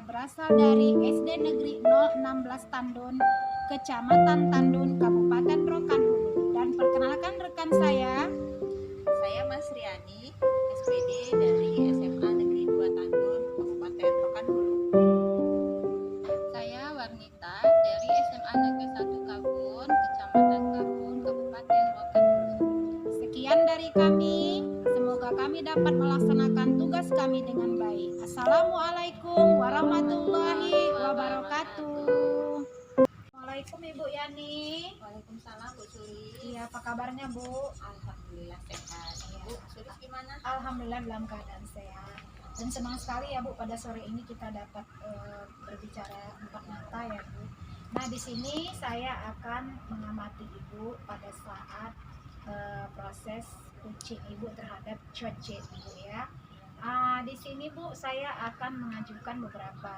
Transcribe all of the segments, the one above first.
berasal dari SD Negeri 016 Tandun, Kecamatan Tandun, Kabupaten Rokan Hulu. Dan perkenalkan rekan saya Mas Riani, SPD dari SMA Negeri 2 Tandun, Kabupaten Rokan Hulu. Saya Warnita dari SMA Negeri 1 Kabun, Kecamatan Kabun, Kabupaten Rokan Hulu. Sekian dari kami. Semoga kami dapat melaksanakan tugas kami dengan baik. Assalamualaikum warahmatullahi wabarakatuh. Waalaikumsalam Ibu Yani. Waalaikumsalam Bu Suri. Iya, apa kabarnya Bu? Alhamdulillah sehat. Bu Suri gimana? Alhamdulillah dalam keadaan sehat. Dan senang sekali ya Bu, pada sore ini kita dapat berbicara empat mata ya Bu. Nah, di sini saya akan mengamati Ibu pada saat proses kucing Ibu terhadap cuaca Ibu ya. Di sini Bu, saya akan mengajukan beberapa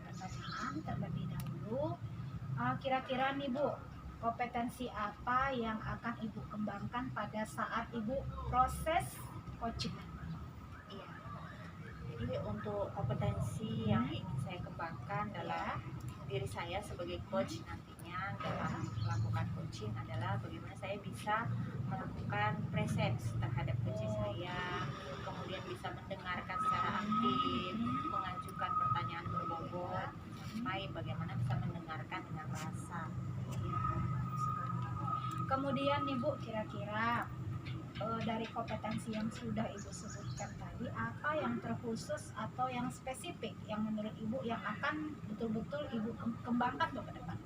pertanyaan terlebih dahulu. Kira-kira nih Bu, kompetensi apa yang akan Ibu kembangkan pada saat Ibu proses coaching? Iya. Jadi untuk kompetensi yang ingin saya kembangkan dalam diri saya sebagai coach nantinya dalam melakukan coaching adalah bagaimana saya bisa melakukan presence terhadap coaching saya, kemudian bisa mendengarkan secara aktif, mengajukan pertanyaan berbobot, sampai bagaimana bisa mendengarkan dengan rasa. Kemudian nih Bu, kira-kira dari kompetensi yang sudah Ibu sebutkan tadi, apa yang terkhusus atau yang spesifik yang menurut Ibu yang akan betul-betul Ibu kembangkan ke depan?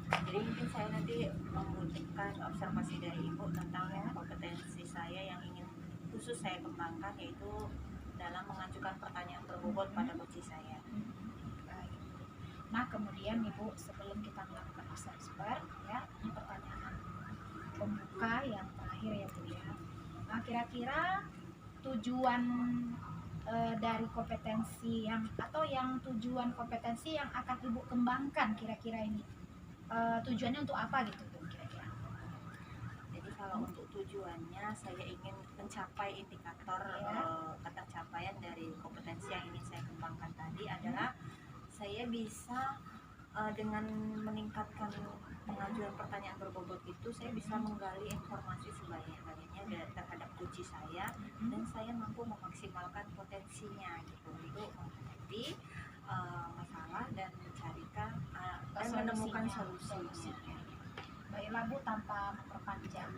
Jadi mungkin saya nanti membutuhkan observasi dari Ibu tentang kompetensi saya yang ingin khusus saya kembangkan, yaitu dalam mengajukan pertanyaan berbobot pada coach saya. Nah, kemudian Ibu, sebelum kita melakukan observer ya, ini pertanyaan pembuka yang terakhir ya Bu ya. Nah, kira-kira tujuan dari kompetensi yang atau yang tujuan kompetensi yang akan Ibu kembangkan kira-kira ini tujuannya untuk apa gitu Bu kira-kira? Jadi kalau untuk tujuannya saya ingin mencapai indikator ketercapaian dari kompetensi yang ingin saya kembangkan tadi adalah saya bisa dengan meningkatkan pengajuan pertanyaan berbobot itu, saya bisa menggali informasi sebanyak-banyaknya terhadap coach saya, dan saya mampu memaksimalkan potensinya gitu untuk menghadapi masalah dan mencarikan dan menemukan solusinya. Baiklah Bu, tanpa memperpanjang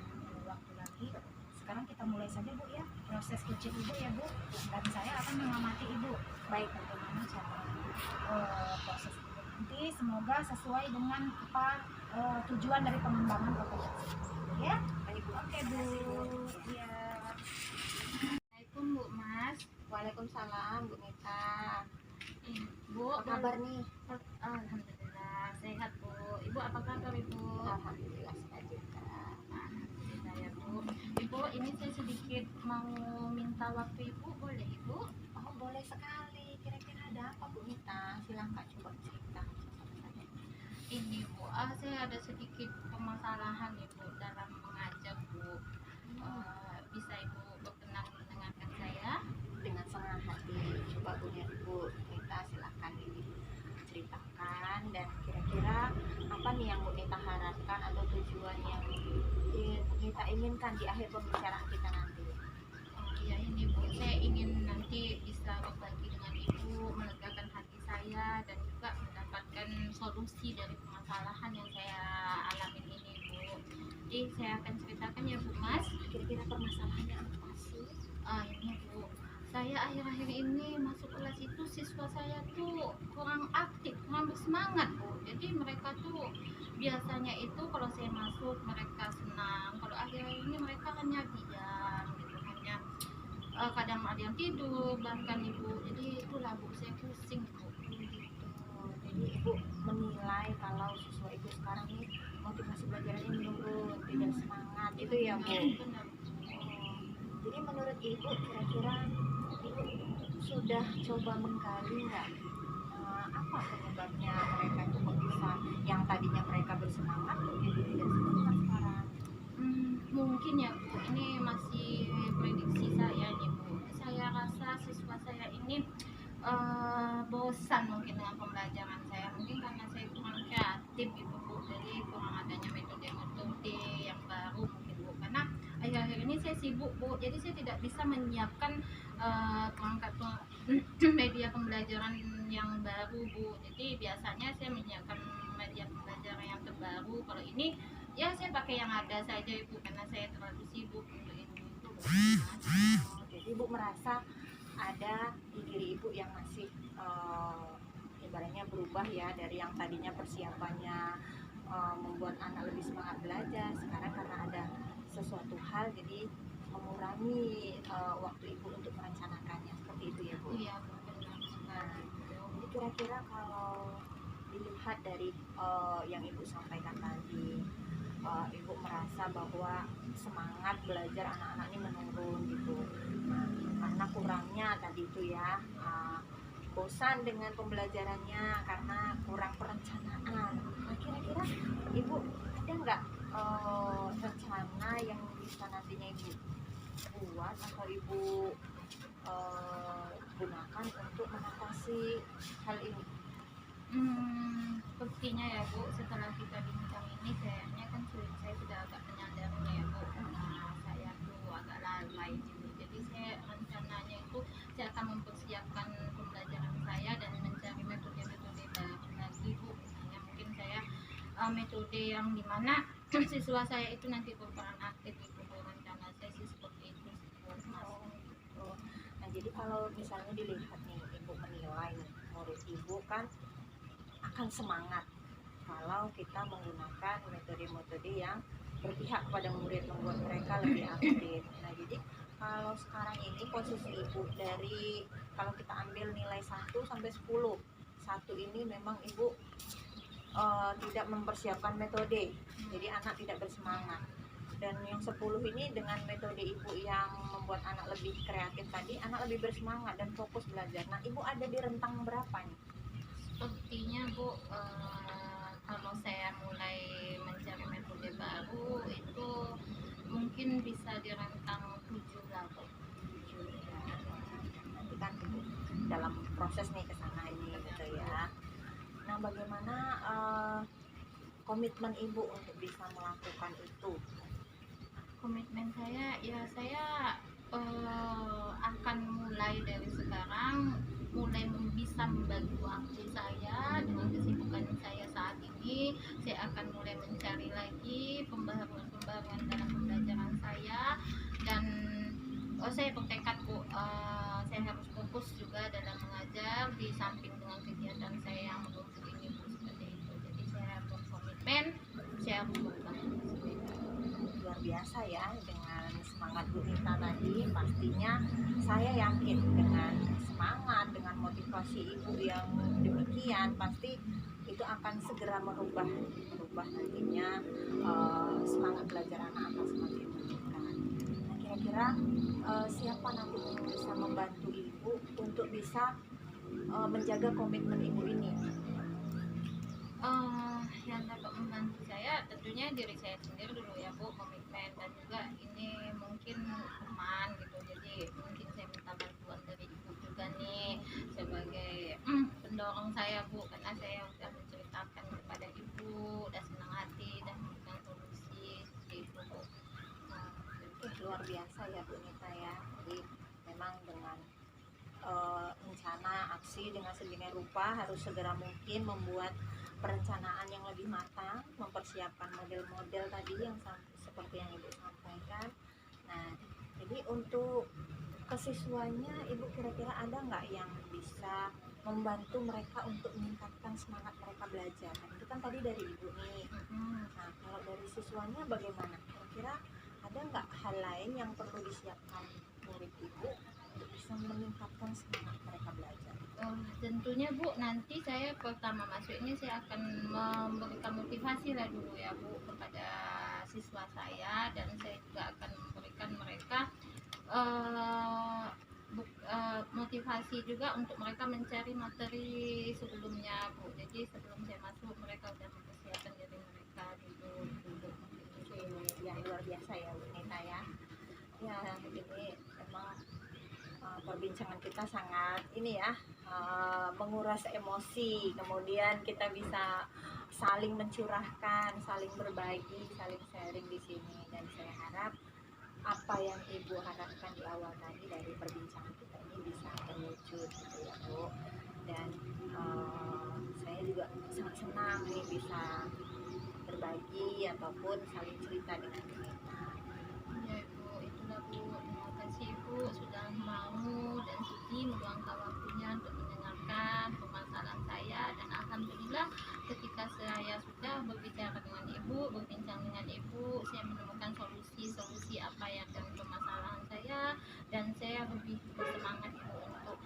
waktu lagi, sekarang kita mulai saja Bu ya proses coaching Ibu ya Bu, dan saya akan mengamati Ibu baik bagaimana cara proses Ibu nanti, semoga sesuai dengan apa tujuan dari pengembangan kompetensi ya. Baik Bu. Oke Bu. Iya. Assalamualaikum Bu Mas. Waalaikumsalam Bu Nita. Bu, Apa kabar nih? Alhamdulillah sehat Bu. Ibu apa kabar Ibu? Alhamdulillah sehat juga. Alhamdulillah ya Bu. Ibu, ini saya sedikit mau minta waktu Ibu, boleh Ibu? Oh, boleh sekali. Kira-kira ada apa Bu Nita? Silahkan coba cerita. Ini Bu, saya ada sedikit permasalahan Ibu dalam mengajar Bu. Bisa Ibu berkenan mendengarkan saya? Dengan senang hati. Coba Bu Nita silahkan diceritakan, dan kira-kira apa nih yang Bu Nita harapkan atau tujuan yang Bu Nita inginkan di akhir pembicaraan kita nanti. Iya ini Bu, saya ingin nanti bisa berbagi dengan Ibu, melegakan hati saya dan juga mendapatkan solusi dari permasalahan yang saya alami ini Bu. Jadi saya akan ceritakan ya Bu Mas. Kira-kira permasalahannya apa sih? Ini Bu, saya akhir-akhir ini masuk kelas itu siswa saya tuh kurang aktif, kurang bersemangat Bu. Jadi mereka tuh biasanya itu kalau saya masuk mereka senang, kalau akhir-akhir ini mereka hanya diam gitu, hanya kadang ada yang tidur bahkan Ibu. Jadi itulah Bu, saya pusing Bu. Jadi Ibu menilai kalau siswa Ibu sekarang ini motivasi belajarnya menurun, tidak semangat, itu ya Bu? Benar. Jadi menurut Ibu kira-kira Ibu sudah coba menggali nggak apa penyebabnya mereka itu kok bisa yang tadinya mereka bersemangat jadi tidak semangat sekarang? Mungkin ya Bu, ini masih prediksi saya nih Bu. Saya rasa siswa saya ini bosan mungkin dengan pembelajaran saya, mungkin karena saya kurang kreatif gitu Bu, jadi kurang adanya metode-metode yang baru mungkin Bu, karena akhir-akhir ini saya sibuk Bu, jadi saya tidak bisa menyiapkan perangkat media pembelajaran yang baru Bu. Jadi biasanya saya menyiapkan media pembelajaran yang terbaru, kalau ini ya saya pakai yang ada saja Ibu, karena saya terlalu sibuk untuk itu Bu. Jadi ibu merasa ada di diri ibu yang masih ibaratnya berubah ya, dari yang tadinya persiapannya membuat anak lebih semangat belajar, sekarang karena ada sesuatu hal jadi mengurangi waktu ibu untuk merencanakannya, seperti itu ya Bu. Iya Bu, benar Nah, jadi kira-kira kalau dilihat dari yang ibu sampaikan tadi, ibu merasa bahwa semangat belajar anak-anak ini menurun gitu. Nah, karena kurangnya tadi itu ya, bosan dengan pembelajarannya karena kurang perencanaan. Nah, kira-kira ibu ada nggak rencana yang bisa nantinya ibu buat atau ibu gunakan untuk mengatasi hal ini? Sepertinya ya Bu, setelah kita bincang ini kayaknya kan saya sudah agak menyadari ya Bu, saya tuh agak lalai gitu. Jadi saya rencananya itu saya akan mempersiapkan pembelajaran saya dan mencari metode-metode baru lagi Bu. Misalnya mungkin saya metode yang dimana siswa saya itu nanti berperan aktif itu Bu, rencana saya sih seperti itu sih Bu, Mas. Oh, nah jadi kalau misalnya dilihat nih, ibu menilai nih, murid ibu kan akan semangat kalau kita menggunakan metode-metode yang berpihak kepada murid, membuat mereka lebih aktif. Nah jadi kalau sekarang ini posisi ibu dari, kalau kita ambil nilai 1 sampai 10, 1 ini memang ibu tidak mempersiapkan metode, jadi anak tidak bersemangat. Dan yang 10 ini dengan metode ibu yang membuat anak lebih kreatif tadi, anak lebih bersemangat dan fokus belajar. Nah ibu ada di rentang berapa nih? Sepertinya Bu, kalau saya mulai mencari metode baru itu mungkin bisa di rentang 7 lah Bu. Nanti kan ibu dalam proses nih ke sana ini gitu ya. Nah bagaimana komitmen ibu untuk bisa melakukan itu? Komitmen saya ya, saya akan mulai dari sekarang, mulai bisa membagi waktu saya dengan kesibukan saya saat ini. Saya akan mulai mencari lagi pembaharuan dalam pembelajaran saya, dan saya bertekad Bu, saya harus fokus juga dalam mengajar di samping dengan kegiatan saya yang menuntut ini Bu, seperti itu. Jadi saya berkomitmen, saya harus berubah. Luar biasa ya, dengan semangat Bu Nita tadi, pastinya saya yakin dengan semangat, dengan motivasi ibu yang demikian, pasti itu akan segera merubah nantinya semangat belajar anak akan semakin meningkat. Nah kira-kira siapa nanti yang bisa membantu ibu untuk bisa menjaga komitmen ibu ini? Yang dapat membantu saya tentunya diri saya sendiri dulu ya Bu, komitmen, dan juga ini mungkin teman gitu, jadi mungkin saya minta bantuan dari ibu juga nih sebagai pendorong saya Bu, karena saya sudah menceritakan kepada ibu, udah senang hati dan memberikan solusi seperti itu Bu. Luar biasa ya Bu Nita ya, jadi memang dengan rencana aksi dengan sedemikian rupa harus segera mungkin membuat perencanaan yang lebih matang, mempersiapkan model-model tadi yang seperti yang ibu sampaikan. Nah jadi untuk kesiswanya ibu kira-kira ada nggak yang bisa membantu mereka untuk meningkatkan semangat mereka belajar? Nah, itu kan tadi dari ibu nih. Nah kalau dari siswanya bagaimana? Kira-kira ada nggak hal lain yang perlu disiapkan murid ibu untuk bisa meningkatkan semangat mereka belajar? Tentunya Bu, nanti saya pertama masuk ini saya akan memberikan motivasi lah dulu ya Bu kepada siswa saya, dan saya juga akan memberikan mereka motivasi juga untuk mereka mencari materi sebelumnya Bu. Jadi sebelum saya masuk mereka sudah mempersiapkan diri mereka dulu. Yang luar biasa ya Bu Nita ya. Ya ini memang perbincangan kita sangat ini ya, menguras emosi, kemudian kita bisa saling mencurahkan, saling berbagi, saling sharing di sini. Dan saya harap apa yang Ibu harapkan di awal tadi dari perbincangan kita ini bisa terwujud gitu ya Bu. Dan saya juga sangat senang nih bisa berbagi ataupun saling cerita dengan kita. Ya Ibu, itulah Bu. Terima kasih Ibu sudah mau dan sudi meluangkan waktunya untuk mendengarkan permasalahan saya. Dan alhamdulillah ketika saya sudah berbicara dengan Ibu, berbincang dengan Ibu, saya menemukan solusi apa yang dari permasalahan saya, dan saya lebih bersemangat Ibu untuk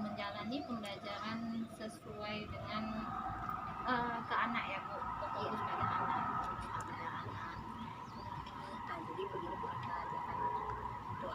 menjalani pembelajaran sesuai dengan ke anak ya Bu, fokus pada anak. Nah, jadi begini Bu, jangan untuk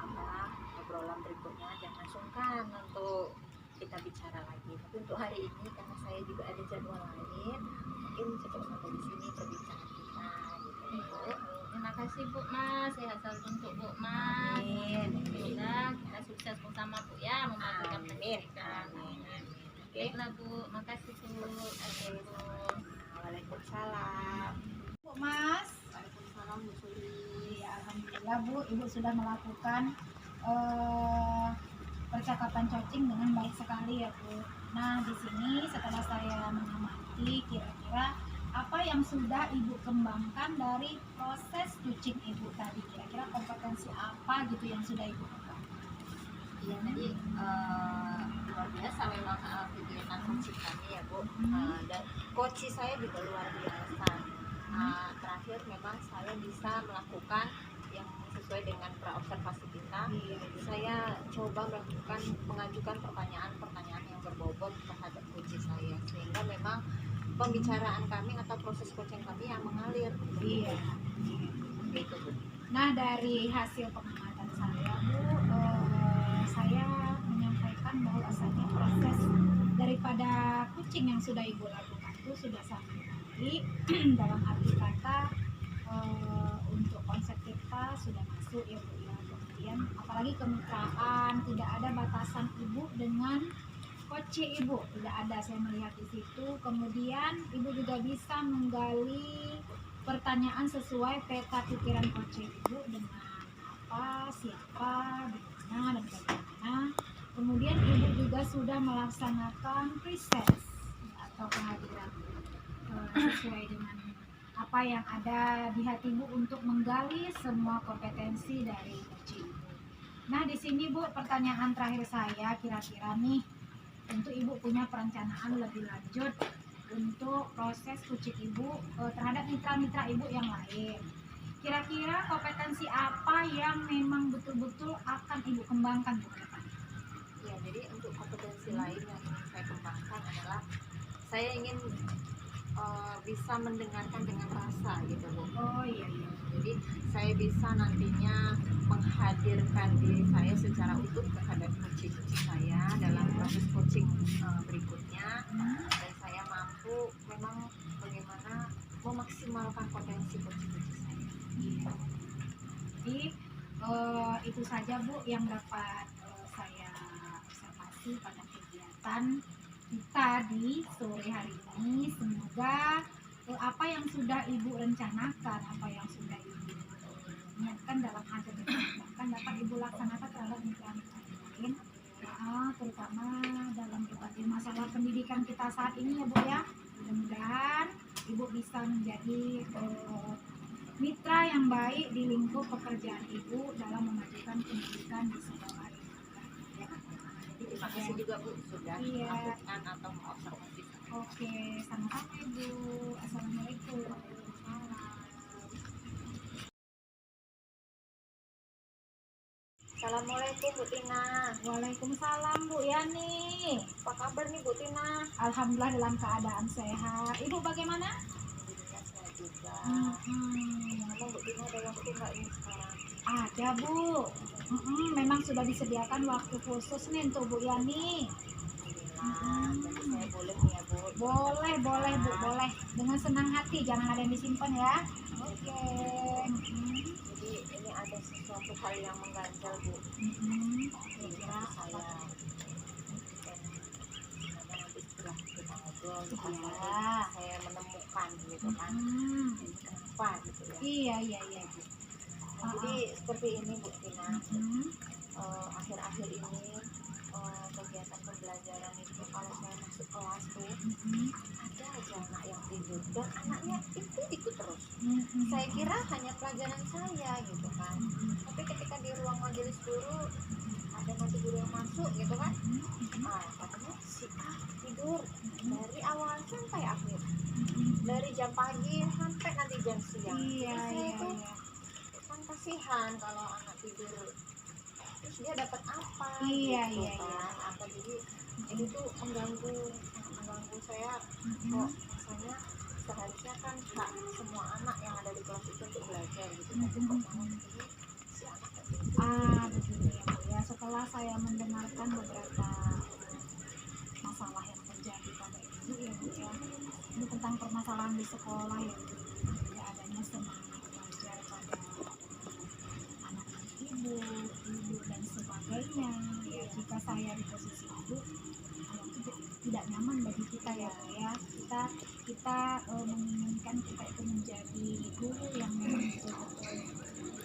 obrolan berikutnya jangan sungkan untuk kita bicara lagi. Tapi untuk hari ini karena saya juga ada jadwal lain, mungkin cukup sampai di sini perbincangan kita gitu ya Bu. Terima kasih Bu Mas, sehat selalu untuk Bu Mas. Amin. Alhamdulillah kita sukses bersama Bu ya memajukan Amin. pendidikan. Amin. Baiklah Bu, makasih Bu. Assalamualaikum. Waalaikumsalam. Bu Mas, Waalaikumsalam Bu Suli. ya alhamdulillah Bu, Ibu sudah melakukan percakapan coaching dengan baik sekali ya Bu. Nah di sini setelah saya mengamati, kira-kira apa yang sudah Ibu kembangkan dari proses coaching Ibu tadi, kira-kira kompetensi apa gitu yang sudah Ibu kembangkan? Iya tadi luar biasa memang kegiatan coaching kami ya Bu. Dan coach saya juga luar biasa. Terakhir memang saya bisa melakukan yang sesuai dengan praobservasi kita. Saya coba mengajukan pertanyaan-pertanyaan yang berbobot terhadap coach saya, sehingga memang pembicaraan kami atau proses coaching kami yang mengalir. Iya. Gitu Bu. Nah dari hasil pengamatan saya Bu, saya menyampaikan bahwasanya proses daripada coaching yang sudah Ibu lakukan itu sudah sangat baik. Dalam arti kata untuk konsep kita sudah masuk ya Bu ya. Kemudian apalagi kemitraan, tidak ada batasan Ibu dengan coach Ibu, tidak ada, saya melihat di situ. Kemudian Ibu juga bisa menggali pertanyaan sesuai peta pikiran coach Ibu dengan apa, siapa, di mana dan bagaimana. Kemudian Ibu juga sudah melaksanakan preset atau kehadiran sesuai dengan apa yang ada di hati Ibu untuk menggali semua kompetensi dari coach Ibu. Nah di sini Bu, pertanyaan terakhir saya, kira-kira nih tentu Ibu punya perencanaan lebih lanjut untuk proses coaching Ibu terhadap mitra-mitra Ibu yang lain. Kira-kira kompetensi apa yang memang betul-betul akan Ibu kembangkan Bu? Ya, jadi untuk kompetensi lain yang ingin saya kembangkan adalah saya ingin bisa mendengarkan dengan rasa gitu Bu. Oh iya. Jadi saya bisa nantinya menghadirkan diri saya secara utuh terhadap coaching saya dalam proses coaching berikutnya, dan saya mampu memang bagaimana memaksimalkan potensi coaching saya. Jadi itu saja Bu yang dapat saya observasi pada kegiatan kita di sore hari ini. Semoga apa yang sudah Ibu rencanakan, apa yang sudah Ibu niatkan dalam hati bahkan dapat Ibu laksanakan terhadap mitra-mitra lain, terutama dalam berbagai masalah pendidikan kita saat ini ya Bu ya. Mudah-mudahan Ibu bisa menjadi mitra yang baik di lingkup pekerjaan Ibu dalam memajukan pendidikan di sekolah Ibu. Ya. Terima kasih juga Bu sudah melakukan atau mengobservasi. Oke, sama-sama Ibu. Assalamualaikum. Assalamualaikum Bu Tina. Waalaikumsalam Bu Yani. Apa kabar nih Bu Tina? Alhamdulillah dalam keadaan sehat. Ibu bagaimana? Alhamdulillah saya juga. Ngomong Bu Tina ada waktu nggak ini sekarang? Ada Bu. Memang sudah disediakan waktu khusus nih untuk Bu Yani. Jadi saya boleh nih ya Bu? Boleh Bu, boleh. Dengan senang hati, jangan ada yang disimpan ya. Oke. Jadi ini ada sesuatu hal yang mengganjal Bu. gitu ya. Iya, iya, iya. Nah, jadi seperti ini Bu Tina, Mm-mm. akhir-akhir ini kegiatan pembelajaran itu kalau saya masuk kelas tuh Mm-mm. ada aja anak yang tidur dan anaknya itu terus. Mm-mm. Saya kira hanya pelajaran saya gitu kan, tapi ketika di ruang majelis guru ada nanti guru yang masuk gitu kan, katanya si A tidur dari awal sampai akhir, dari jam pagi sampai nanti jam siang. Iya, Jadi saya iya, itu iya. kan kasihan kalau anak tidur terus dia dapat apa Iya, gitu iya, kan, iya. apa jadi ini tuh mengganggu saya. Mm-mm. Kok misalnya seharusnya kan hak semua anak yang ada di kelas itu untuk belajar gitu, tapi kok malah ini si anak itu. Begini ya Bu ya, setelah saya mendengarkan beberapa masalah yang terjadi pada ibu ya Bu ya, ini tentang permasalahan di sekolah ya Bu, tidak adanya semangat belajar pada anak ibu dan sebagainya ya. Jika saya di posisi ibu, itu tidak nyaman bagi kita ya Bu ya. Kita menginginkan kita itu menjadi guru yang memang betul-betul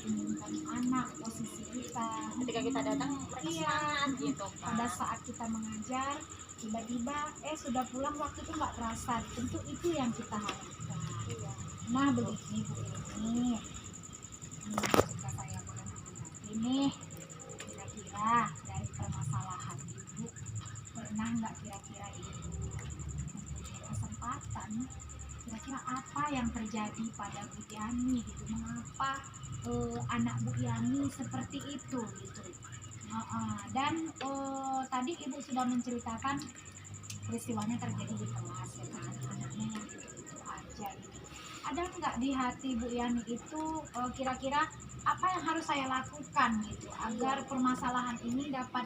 inginkan anak posisi kita. Ketika kita datang mereka semangat gitu kan. Pada saat kita mengajar tiba-tiba sudah pulang, waktu itu nggak terasa. Tentu itu yang kita harapkan. Iya. Nah begini Bu ini jika saya boleh menanggapi nih, kira-kira dari permasalahan ibu, pernah nggak kira-kira ibu mempunyai kesempatan, kira-kira apa yang terjadi pada Bu Yani gitu, mengapa anak Bu Yani seperti itu gitu. Dan tadi ibu sudah menceritakan peristiwanya terjadi di kelas ya kan, anaknya yang itu aja gitu. Ada nggak di hati Bu Yani itu kira-kira apa yang harus saya lakukan gitu agar permasalahan ini dapat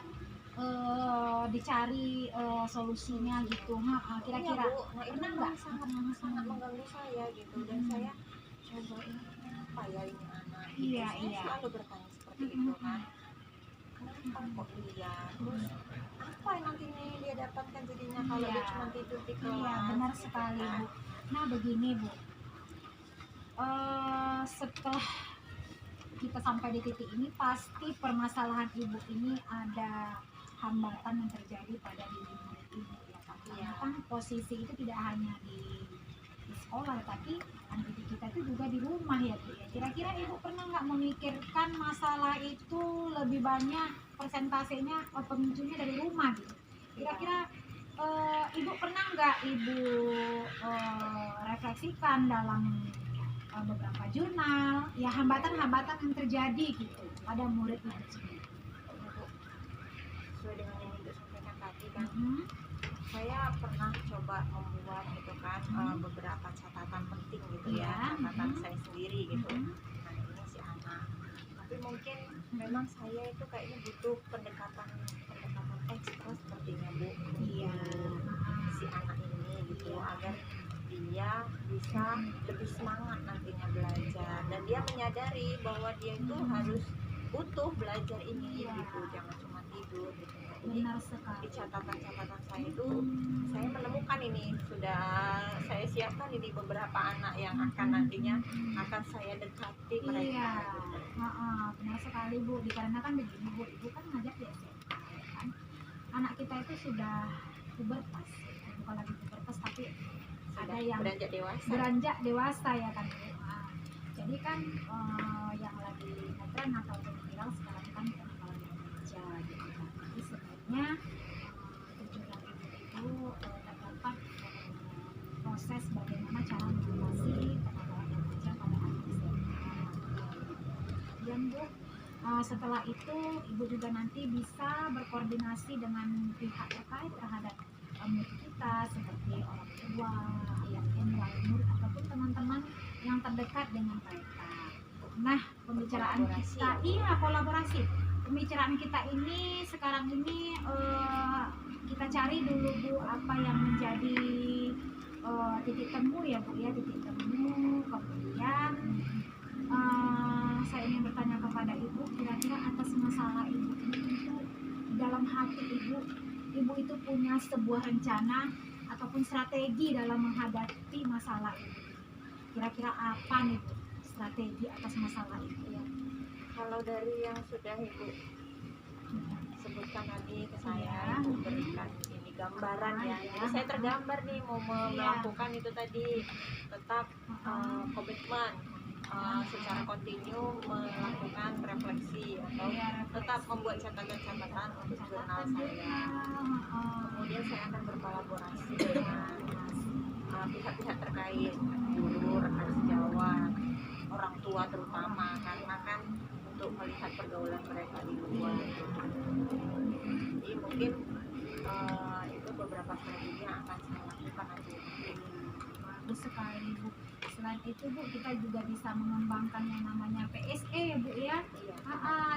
dicari solusinya gitu. Kira-kira Iya, Bu. Nah, itu pernah memang nggak? sangat mengganggu saya gitu, dan saya coba ini apa ya ini anak gitu. Iya, Saya iya. selalu bertanya seperti itu kan, kenapa kok dia, terus apa yang nantinya yang dia dapatkan jadinya kalau dia Iya. cuma tidur di kelas. Iya, benar gitu sekali kan. Bu. Nah begini Bu, setelah kita sampai di titik ini, pasti permasalahan ibu ini ada hambatan yang terjadi pada diri ibu ya kan. Karena kan posisi itu tidak hanya di sekolah, tapi anak didik kita itu juga di rumah ya Bu ya. Kira-kira ibu pernah nggak memikirkan masalah itu lebih banyak persentasenya pemicunya dari rumah gitu? Kira-kira ibu pernah nggak ibu refleksikan dalam beberapa jurnal ya hambatan-hambatan yang terjadi gitu pada murid ibu sendiri? Sesuai dengan yang ibu sampaikan tadi kan, Mhm. saya pernah coba membuat gitu kan beberapa catatan penting gitu Iya. ya, catatan saya sendiri gitu. Mhm. Nah ini si anak, tapi mungkin memang saya itu kayaknya butuh pendekatan ekstra sepertinya Bu. Iya. Si anak ini gitu, agar dia bisa lebih semangat nantinya belajar, dan dia menyadari bahwa dia itu harus butuh belajar ini Iya. gitu, jangan cuma tidur gitu. Jadi Benar di sekali. catatan-catatan saya itu saya menemukan ini, sudah saya siapkan ini beberapa anak yang akan nantinya akan saya dekati mereka Iya. gitu. Benar sekali Bu, dikarenakan begini Bu, ibu kan ngajar di SMK ya kan. Anak kita itu sudah pubertas, bukan lagi pubertas tapi ada Sudah yang beranjak dewasa ya kan Bu. Jadi kan yang lagi ngetren atau viral sekarang kan kalau remaja gitu kan. Jadi sebenarnya tujuan ibu itu terdapat proses bagaimana cara mengatasi pengelolaan remaja pada anak SMA. Kemudian Bu, setelah itu ibu juga nanti bisa berkoordinasi dengan pihak terkait terhadap murid kita seperti orang tua, wali murid ataupun teman-teman yang terdekat dengan mereka. Nah, pembicaraan kita kolaborasi. Pembicaraan kita ini sekarang ini kita cari dulu Bu apa yang menjadi titik temu ya Bu ya, titik temu. Kemudian saya ingin bertanya kepada ibu, kira-kira atas masalah ibu ini itu dalam hati ibu itu punya sebuah rencana ataupun strategi dalam menghadapi masalah ini. Kira-kira apa nih Bu strategi atas masalah itu? Ya. Kalau dari yang sudah Ibu sebutkan tadi ke saya, Ibu berikan ini gambaran ya. Jadi saya tergambar nih mau melakukan itu tadi, tetap komitmen secara kontinu melakukan refleksi atau tetap membuat catatan-catatan untuk jurnal saya. Kemudian saya akan berkolaborasi dengan pihak-pihak terkait, guru, rekan sejawat, orang tua terutama, karena kan untuk melihat pergaulan mereka di luar. Jadi mungkin itu beberapa strategi yang akan saya lakukan nanti. Bagus sekali Bu. Selain itu Bu, kita juga bisa mengembangkan yang namanya PSE ya Bu ya. Iya.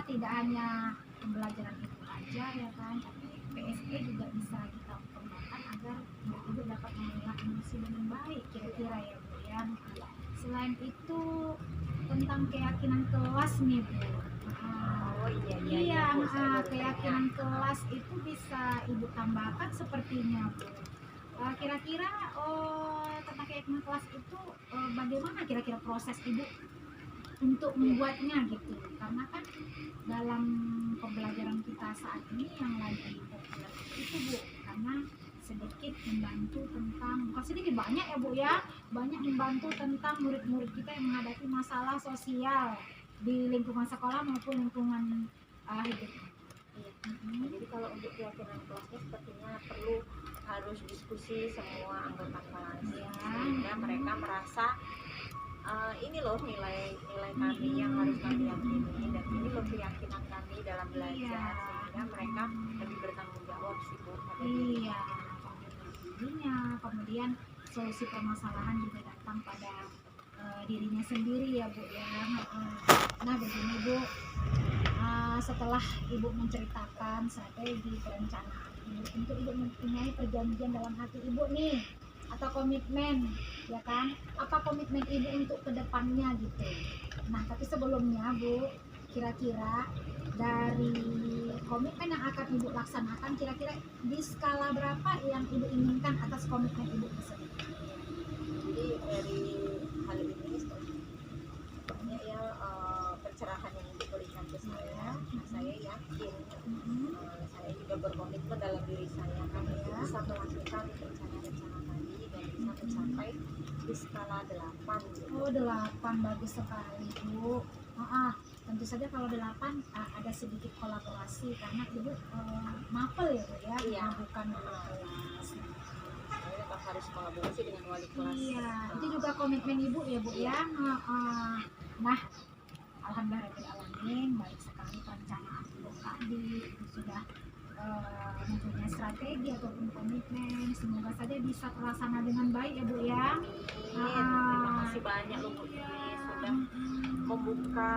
Tidak hanya pembelajaran itu aja ya kan, tapi PSE juga bisa kita kembangkan agar ibu dapat mengelola emosi dengan baik kira-kira ya Bu ya. Selain itu tentang keyakinan kelas nih Bu. Oh iya, Iya, Bu, saya baru keyakinan kelas itu bisa Ibu tambahkan sepertinya Bu. Kira-kira tentang keyakinan kelas itu bagaimana kira-kira proses Ibu untuk membuatnya gitu? Karena kan dalam pembelajaran kita saat ini yang lagi populer itu Bu, karena sedikit membantu tentang, bukan sedikit, banyak ya Bu ya, banyak membantu tentang murid-murid kita yang menghadapi masalah sosial di lingkungan sekolah maupun lingkungan hidup. Iya. Jadi kalau untuk keyakinan kelasnya sepertinya perlu harus diskusi semua anggota kelas Ya. sehingga mereka merasa ini loh nilai kami yang harus kami yakini, dan ini loh keyakinan kami dalam belajar, sehingga mereka lebih bertanggung jawab sih Bu. Iya, dirinya, kemudian solusi permasalahan juga datang pada dirinya sendiri ya Bu ya. Nah begini Bu, setelah Ibu menceritakan strategi perencanaan Ibu, tentu Ibu mempunyai perjanjian dalam hati Ibu nih, atau komitmen ya kan, apa komitmen Ibu untuk kedepannya gitu. Nah tapi sebelumnya Bu, kira-kira dari komitmen yang akan Ibu laksanakan, kira-kira di skala berapa yang Ibu inginkan atas komitmen Ibu tersebut? Jadi dari hal ini sebenarnya ya pencerahan yang diberikan ke saya, saya yakin saya juga berkomitmen dalam diri saya kan bisa melakukan rencana-rencana tadi dan bisa mencapai di skala 8 gitu. Oh 8, bagus sekali Bu. Tentu saja kalau 8 ada sedikit kolaborasi karena Ibu mapel ya Bu ya, Iya. bukan kelas. Saya tetap harus kolaborasi dengan wali kelas. Iya, itu juga komitmen Ibu ya Bu ya. Nah, alhamdulillahirrahmanirrahim, baik sekali perencanaan Ibu tadi, Ibu sudah mempunyai strategi ataupun komitmen, semoga saja bisa terlaksana dengan baik ya Bu ya. Terima kasih banyak loh Bu Ini sudah membuka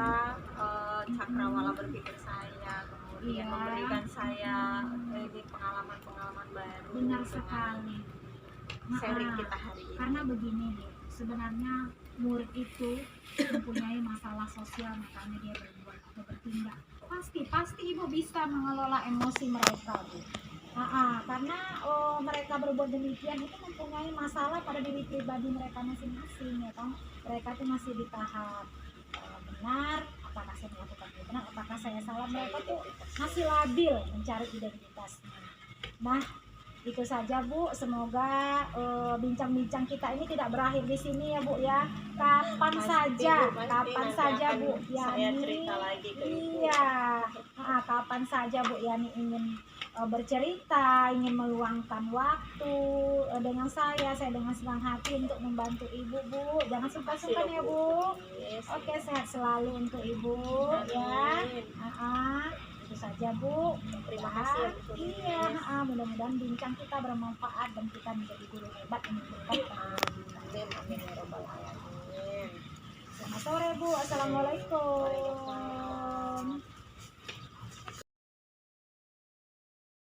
cakrawala berpikir saya, kemudian memberikan saya ini pengalaman-pengalaman baru. Benar sekali. Sharing kita hari ini. Karena begini Bu, sebenarnya murid itu mempunyai masalah sosial, makanya dia berbuat atau bertindak. Pasti Ibu bisa mengelola emosi mereka Bu. Karena mereka berbuat demikian itu mempunyai masalah pada diri pribadi mereka masing-masing ya kan. Mereka itu masih di tahap benar, apakah saya melakukan ini benar, apakah saya salah, mereka tuh masih labil mencari identitasnya. Nah itu saja Bu, semoga bincang-bincang kita ini tidak berakhir di sini ya Bu ya. Kapan saja Bu saya Yani, cerita lagi ke Ibu. iya, kapan saja Bu Yani ingin bercerita, ingin meluangkan waktu dengan saya dengan senang hati untuk membantu Ibu Bu. Jangan sungkan-sungkan ya Bu. Yes. Oke, sehat selalu untuk Ibu ya. Itu saja Bu. Terima kasih ya Bu Sulis. Iya, mudah-mudahan bincang kita bermanfaat dan kita menjadi guru hebat yang memberikan Amin ya robbal alamin. Selamat sore Bu. Assalamualaikum.